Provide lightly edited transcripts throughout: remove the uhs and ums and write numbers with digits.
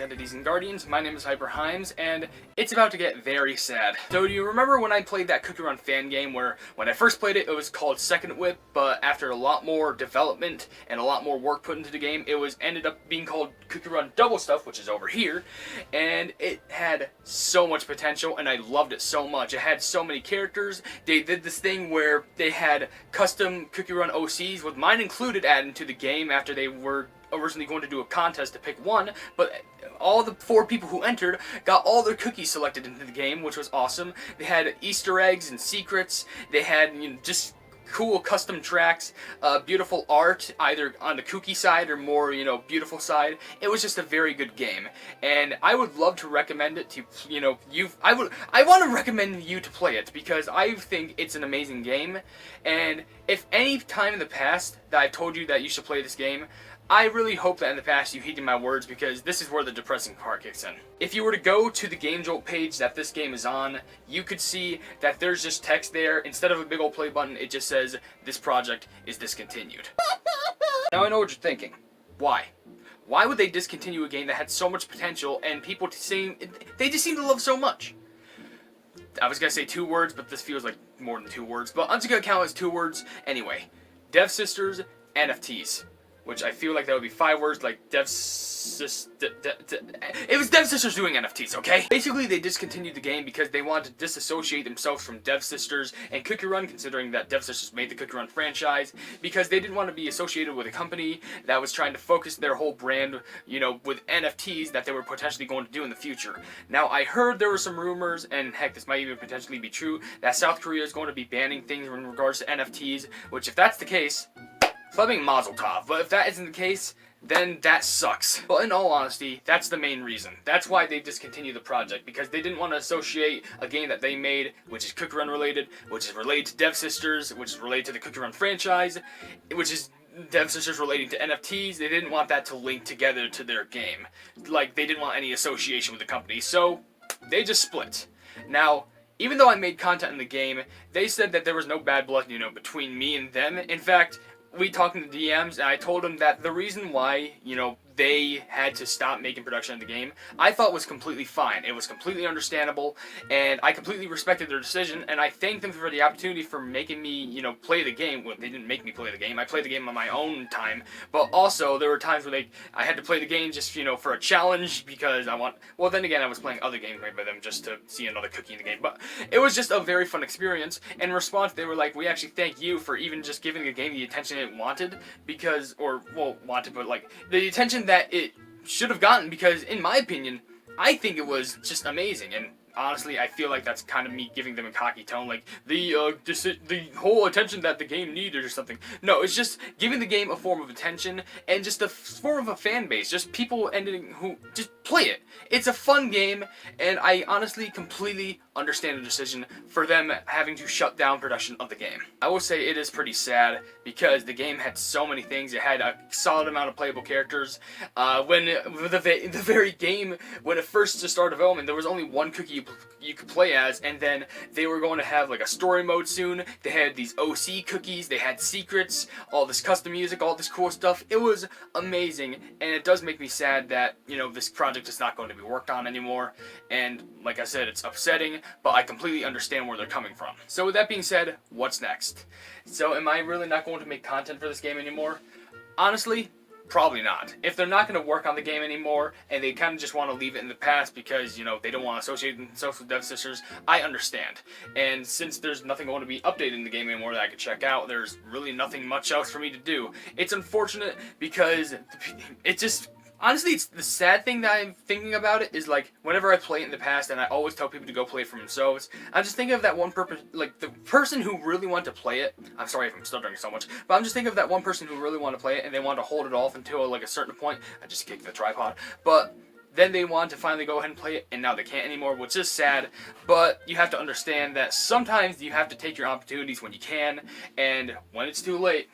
Entities and Guardians. My name is HyperHimes, and it's about to get very sad. So do you remember when I played that Cookie Run fan game where when I first played it, it was called Second Whip, but after a lot more development and a lot more work put into the game, it was ended up being called Cookie Run Double Stuff, which is over here, and it had so much potential, and I loved it so much. It had so many characters. They did this thing where they had custom Cookie Run OCs, with mine included, added to the game after they were originally going to do a contest to pick one, but all the 4 people who entered got all their cookies selected into the game, which was awesome. They had Easter eggs and secrets. They had, just cool custom tracks, beautiful art, either on the kooky side or more, beautiful side. It was just a very good game, and I would love to recommend it to, I want to recommend you to play it, because I think it's an amazing game, and if any time in the past that I've told you that you should play this game, I really hope that in the past you heeded my words, because this is where the depressing part kicks in. If you were to go to the Game Jolt page that this game is on, you could see that there's just text there. Instead of a big old play button, it just says, "This project is discontinued." Now I know what you're thinking. Why? Why would they discontinue a game that had so much potential and people they just seem to love so much? I was gonna say 2 words, but this feels like more than 2 words. But I'm just gonna count it as 2 words anyway. Dev Sisters NFTs. Which I feel like that would be 5 words, like it was Dev Sisters doing NFTs, okay? Basically, they discontinued the game because they wanted to disassociate themselves from Dev Sisters and Cookie Run, considering that Dev Sisters made the Cookie Run franchise, because they didn't want to be associated with a company that was trying to focus their whole brand, with NFTs that they were potentially going to do in the future. Now, I heard there were some rumors, and heck, this might even potentially be true, that South Korea is going to be banning things in regards to NFTs, which if that's the case, clubbing Mazel Tov, but if that isn't the case, then that sucks. But in all honesty, that's the main reason. That's why they discontinued the project, because they didn't want to associate a game that they made, which is Cookie Run related, which is related to Dev Sisters, which is related to the Cookie Run franchise, which is Dev Sisters relating to NFTs. They didn't want that to link together to their game. Like, they didn't want any association with the company, so they just split. Now, even though I made content in the game, they said that there was no bad blood, between me and them. In fact, we talked in the DMs, and I told them that the reason why, they had to stop making production of the game, I thought was completely fine. It was completely understandable, and I completely respected their decision, and I thanked them for the opportunity for making me, play the game. Well, they didn't make me play the game. I played the game on my own time, but also there were times where I had to play the game just, for a challenge, because well, then again, I was playing other games made by them just to see another cookie in the game, but it was just a very fun experience. In response, they were like, "We actually thank you for even just giving the game the attention it wanted, but the attention that it should have gotten, because in my opinion, I think it was just amazing." And honestly, I feel like that's kind of me giving them a cocky tone, like the whole attention that the game needed or something. No, it's just giving the game a form of attention and just a form of a fan base, just people who just play it. It's a fun game, and I honestly completely understand the decision for them having to shut down production of the game. I will say it is pretty sad, because the game had so many things. It had a solid amount of playable characters. When the very game, when it first started development, there was only one cookie you could play as, and then they were going to have like a story mode soon. They had these OC cookies, they had secrets, all this custom music, all this cool stuff. It was amazing, and it does make me sad that, this project is not going to be worked on anymore, and like I said, it's upsetting, but I completely understand where they're coming from. So with that being said, what's next? So am I really not going to make content for this game anymore? Honestly, probably not. If they're not going to work on the game anymore, and they kind of just want to leave it in the past because, they don't want to associate themselves with Dev Sisters, I understand. And since there's nothing going to be updated in the game anymore that I can check out, there's really nothing much else for me to do. It's unfortunate, because it just... Honestly, it's the sad thing that I'm thinking about it is, like, whenever I play it in the past, and I always tell people to go play it for themselves, I'm just thinking of that one the person who really wanted to play it. I'm sorry if I'm stuttering so much, but I'm just thinking of that one person who really wanted to play it, and they wanted to hold it off until, like, a certain point. I just kicked the tripod. But then they want to finally go ahead and play it, and now they can't anymore, which is sad. But you have to understand that sometimes you have to take your opportunities when you can, and when it's too late,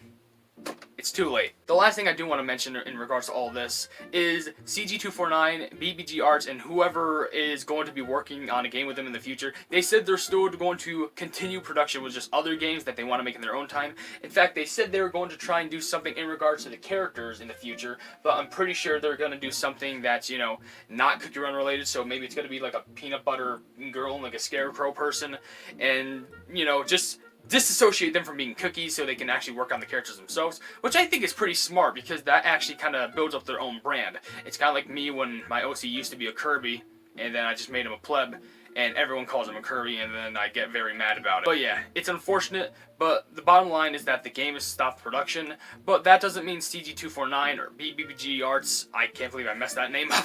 it's too late. The last thing I do want to mention in regards to all this is CG249, BBG Arts, and whoever is going to be working on a game with them in the future. They said they're still going to continue production with just other games that they want to make in their own time. In fact, they said they were going to try and do something in regards to the characters in the future, but I'm pretty sure they're going to do something that's, you know, not Cookie Run related, so maybe it's going to be like a peanut butter girl, like a scarecrow person, and, you know, just disassociate them from being cookies so they can actually work on the characters themselves, which I think is pretty smart because that actually kind of builds up their own brand. It's kind of like me when my OC used to be a Kirby and then I just made him a pleb and everyone calls him a Kirby and then I get very mad about it. But yeah, it's unfortunate, but the bottom line is that the game has stopped production, but that doesn't mean CG249 or BBG Arts, I can't believe I messed that name up,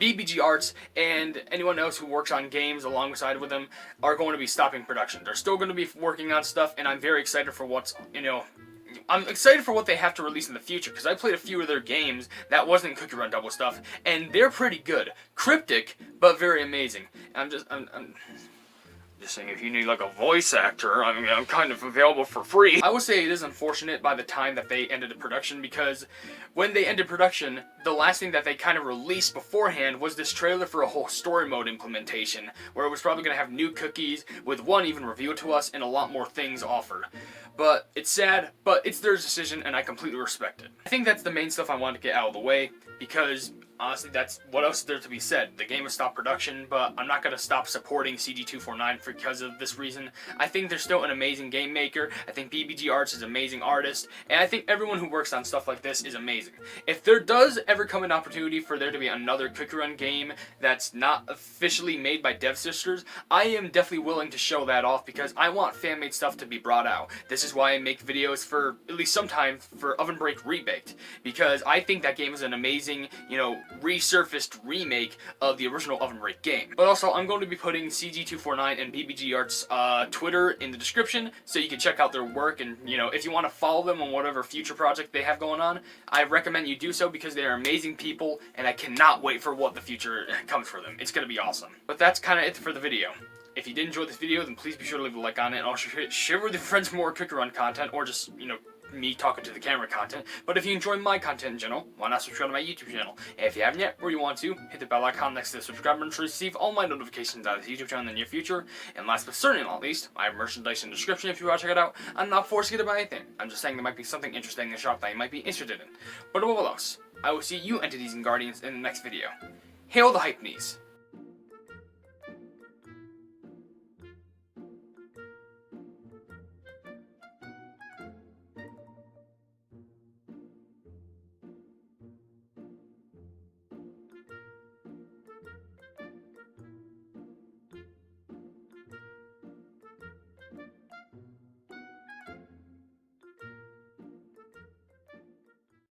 BBG Arts and anyone else who works on games alongside with them are going to be stopping production. They're still going to be working on stuff, and I'm very excited for what's, you know, I'm excited for what they have to release in the future, because I played a few of their games that wasn't Cookie Run Double stuff, and they're pretty good. Cryptic, but very amazing. I'm just saying, if you need like a voice actor, I mean, I'm kind of available for free. I would say it is unfortunate by the time that they ended the production, because when they ended production, the last thing that they kind of released beforehand was this trailer for a whole story mode implementation, where it was probably going to have new cookies, with one even revealed to us, and a lot more things offered. But it's sad, but it's their decision, and I completely respect it. I think that's the main stuff I wanted to get out of the way, because honestly, that's what else is there to be said. The game has stopped production, but I'm not going to stop supporting CG249 because of this reason. I think they're still an amazing game maker. I think BBG Arts is an amazing artist, and I think everyone who works on stuff like this is amazing. If there does ever come an opportunity for there to be another Cookie Run game that's not officially made by Dev Sisters, I am definitely willing to show that off because I want fan-made stuff to be brought out. This is why I make videos for, at least sometimes, for Oven Break Rebaked, because I think that game is an amazing, you know, resurfaced remake of the original Oven Break game. But also, I'm going to be putting CG249 and BBG Arts Twitter in the description so you can check out their work, and, you know, if you want to follow them on whatever future project they have going on, I recommend you do so because they are amazing people, and I cannot wait for what the future comes for them. It's going to be awesome. But that's kind of it for the video. If you did enjoy this video, then please be sure to leave a like on it, and also share with your friends more Cookie Run content, or just, you know, me talking to the camera content. But if you enjoy my content in general, why not subscribe to my YouTube channel? And if you haven't yet, or you want to, hit the bell icon next to the subscribe button to receive all my notifications out of this YouTube channel in the near future. And last but certainly not least, I have merchandise in the description if you want to check it out. I'm not forcing you to buy anything. I'm just saying there might be something interesting in the shop that you might be interested in. But above all else, I will see you entities and guardians in the next video. Hail the hype knees.